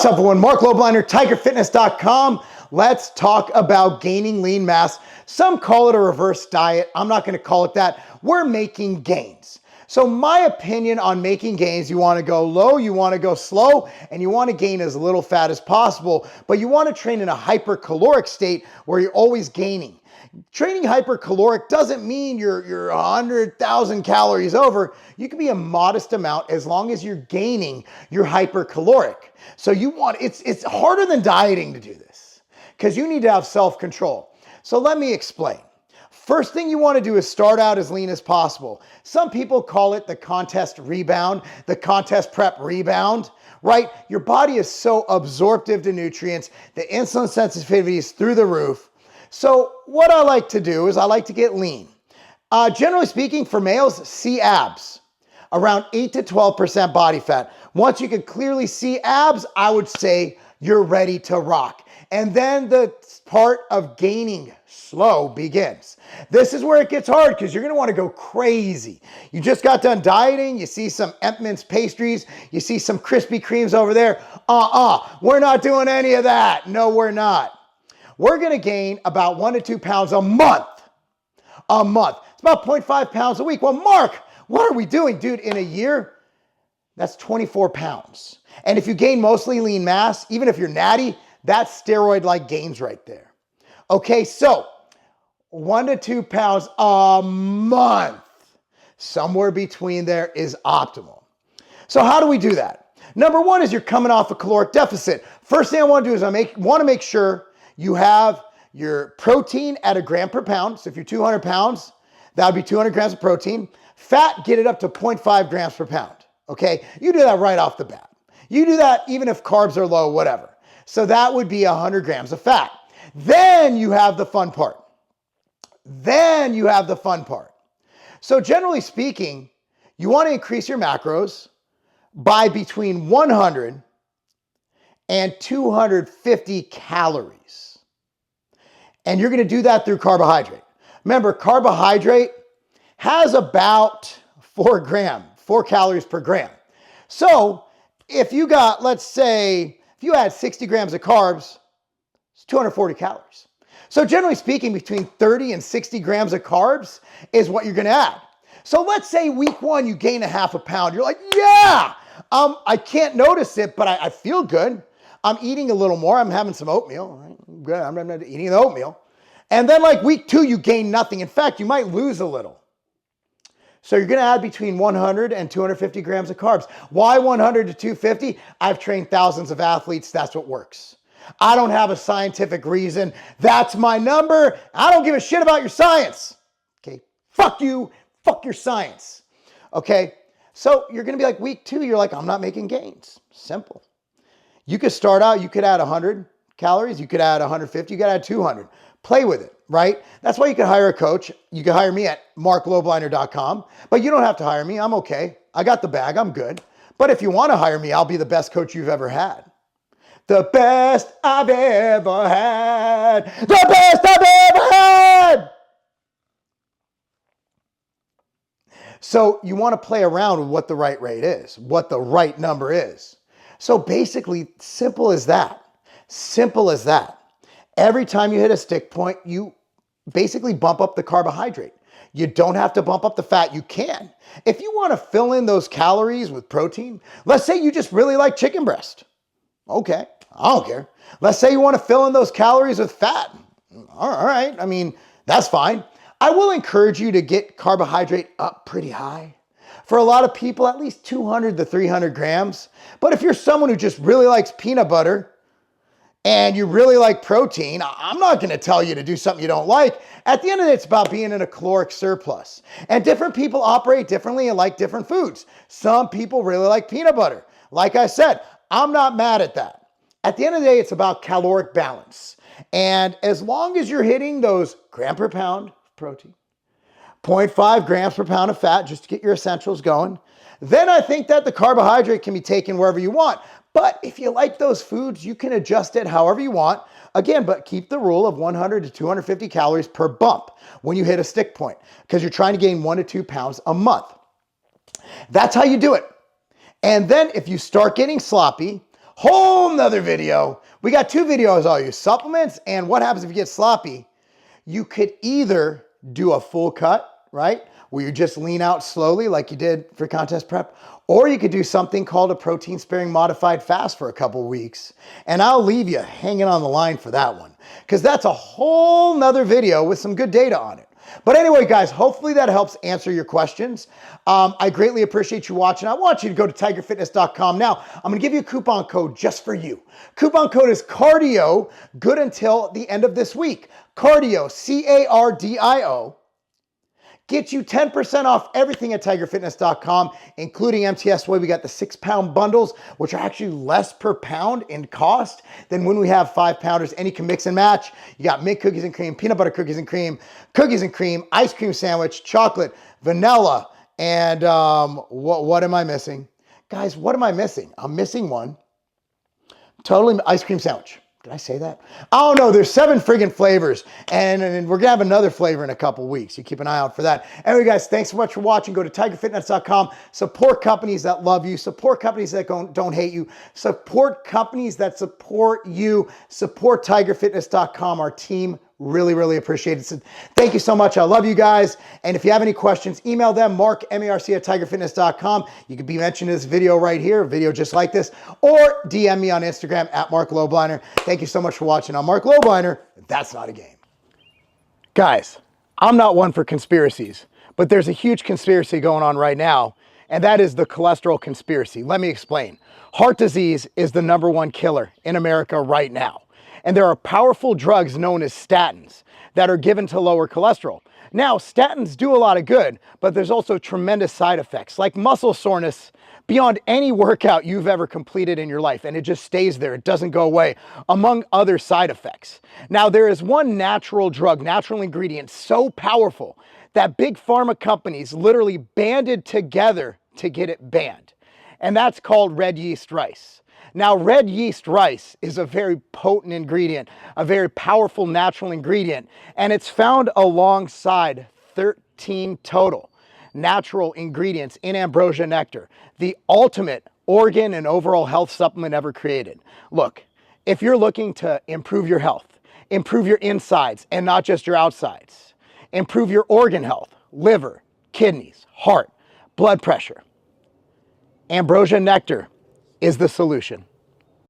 What's up, everyone? Marc Lobliner, tigerfitness.com. Let's talk about gaining lean mass. Some call it a reverse diet. I'm not going to call it that. We're making gains. So my opinion on making gains, you want to go low, you want to go slow, and you want to gain as little fat as possible, but you want to train in a hypercaloric state where you're always gaining. Training hypercaloric doesn't mean you're 100,000 calories over. You can be a modest amount as long as you're gaining your hypercaloric. So it's harder than dieting to do this because you need to have self-control. So let me explain. First thing you want to do is start out as lean as possible. Some people call it the contest rebound, the contest prep rebound, right? Your body is so absorptive to nutrients, the insulin sensitivity is through the roof. So what I like to do is I like to get lean. Generally speaking, for males, see abs, around 8 to 12% body fat. Once you can clearly see abs, I would say you're ready to rock. And then the part of gaining slow begins. This is where it gets hard because you're going to want to go crazy. You just got done dieting. You see some Empman's pastries. You see some Krispy Kremes over there. We're not doing any of that. No, we're not. We're going to gain about 1 to 2 pounds a month. A month. It's about 0.5 pounds a week. Well, Mark, what are we doing? Dude, in a year, that's 24 pounds. And if you gain mostly lean mass, even if you're natty, that's steroid-like gains right there. Okay, so 1 to 2 pounds a month. Somewhere between there is optimal. So how do we do that? Number one is you're coming off a caloric deficit. First thing I want to do is want to make sure you have your protein at 1 gram per pound. So if you're 200 pounds, that would be 200 grams of protein. Fat, get it up to 0.5 grams per pound. Okay, you do that right off the bat. You do that even if carbs are low, whatever. So that would be 100 grams of fat. Then you have the fun part. So generally speaking, you want to increase your macros by between 100 and 250 calories. And you're going to do that through carbohydrate. Remember, carbohydrate has about 4 calories per gram. So if you got, let's say, if you had 60 grams of carbs, it's 240 calories. So generally speaking, between 30 and 60 grams of carbs is what you're going to add. So let's say week 1, you gain a half a pound. You're like, yeah, I can't notice it, but I feel good. I'm eating a little more. I'm having some oatmeal. Right? Good. I'm not eating the oatmeal. And then like week 2, you gain nothing. In fact, you might lose a little. So you're going to add between 100 and 250 grams of carbs. Why 100 to 250? I've trained thousands of athletes. That's what works. I don't have a scientific reason. That's my number. I don't give a shit about your science. Okay. Fuck you. Fuck your science. Okay. So you're going to be like week 2, you're like, I'm not making gains. Simple. You could start out, you could add 100 calories, you could add 150, you could add 200. Play with it, right? That's why you can hire a coach. You can hire me at marclobliner.com, but you don't have to hire me. I'm okay. I got the bag. I'm good. But if you want to hire me, I'll be the best coach you've ever had. The best I've ever had. The best I've ever had. So you want to play around with what the right rate is, what the right number is. So basically, simple as that. Simple as that. Every time you hit a stick point, you basically bump up the carbohydrate. You don't have to bump up the fat. You can. If you want to fill in those calories with protein, let's say you just really like chicken breast. Okay, I don't care. Let's say you want to fill in those calories with fat. All right, I mean, that's fine. I will encourage you to get carbohydrate up pretty high. For a lot of people, at least 200 to 300 grams. But if you're someone who just really likes peanut butter and you really like protein, I'm not going to tell you to do something you don't like. At the end of the day, it's about being in a caloric surplus. And different people operate differently and like different foods. Some people really like peanut butter. Like I said, I'm not mad at that. At the end of the day, it's about caloric balance. And as long as you're hitting those gram per pound of protein, 0.5 grams per pound of fat just to get your essentials going, then I think that the carbohydrate can be taken wherever you want. But if you like those foods, you can adjust it however you want. Again, but keep the rule of 100 to 250 calories per bump when you hit a stick point because you're trying to gain 1 to 2 pounds a month. That's how you do it. And then if you start getting sloppy, whole nother video. We got two videos, all you supplements and what happens if you get sloppy. You could either do a full cut, right? Where you just lean out slowly like you did for contest prep, or you could do something called a protein sparing modified fast for a couple weeks. And I'll leave you hanging on the line for that one because that's a whole nother video with some good data on it. But anyway, guys, hopefully that helps answer your questions. I greatly appreciate you watching. I want you to go to tigerfitness.com. Now, I'm going to give you a coupon code just for you. Coupon code is cardio, good until the end of this week. Cardio, C-A-R-D-I-O. Get you 10% off everything at tigerfitness.com, including MTS Way. We got the 6-pound bundles, which are actually less per pound in cost than when we have 5-pounders. And you can mix and match. You got mint cookies and cream, peanut butter cookies and cream, ice cream sandwich, chocolate, vanilla, and what am I missing? Guys, what am I missing? I'm missing one. Totally ice cream sandwich. Did I say that? Oh no, there's 7 friggin' flavors, and we're gonna have another flavor in a couple weeks. You keep an eye out for that. Anyway, guys, thanks so much for watching. Go to tigerfitness.com. Support companies that love you. Support companies that don't hate you. Support companies that support you. Support tigerfitness.com. Our team really appreciate it. So thank you so much. I love you guys. And if you have any questions, email them, Marc, M-A-R-C at tigerfitness.com. You could be mentioned in this video right here, a video just like this, or DM me on Instagram at Marc Lobliner. Thank you so much for watching. I'm Marc Lobliner. That's not a game. Guys, I'm not one for conspiracies, but there's a huge conspiracy going on right now, and that is the cholesterol conspiracy. Let me explain. Heart disease is the #1 killer in America right now. And there are powerful drugs known as statins that are given to lower cholesterol. Now, statins do a lot of good, but there's also tremendous side effects like muscle soreness beyond any workout you've ever completed in your life. And it just stays there. It doesn't go away, among other side effects. Now, there is one natural drug, natural ingredient, so powerful that big pharma companies literally banded together to get it banned. And that's called red yeast rice. Now, red yeast rice is a very potent ingredient, a very powerful natural ingredient, and it's found alongside 13 total natural ingredients in ambrosia nectar, the ultimate organ and overall health supplement ever created. Look, if you're looking to improve your health, improve your insides and not just your outsides, improve your organ health, liver, kidneys, heart, blood pressure, ambrosia nectar is the solution.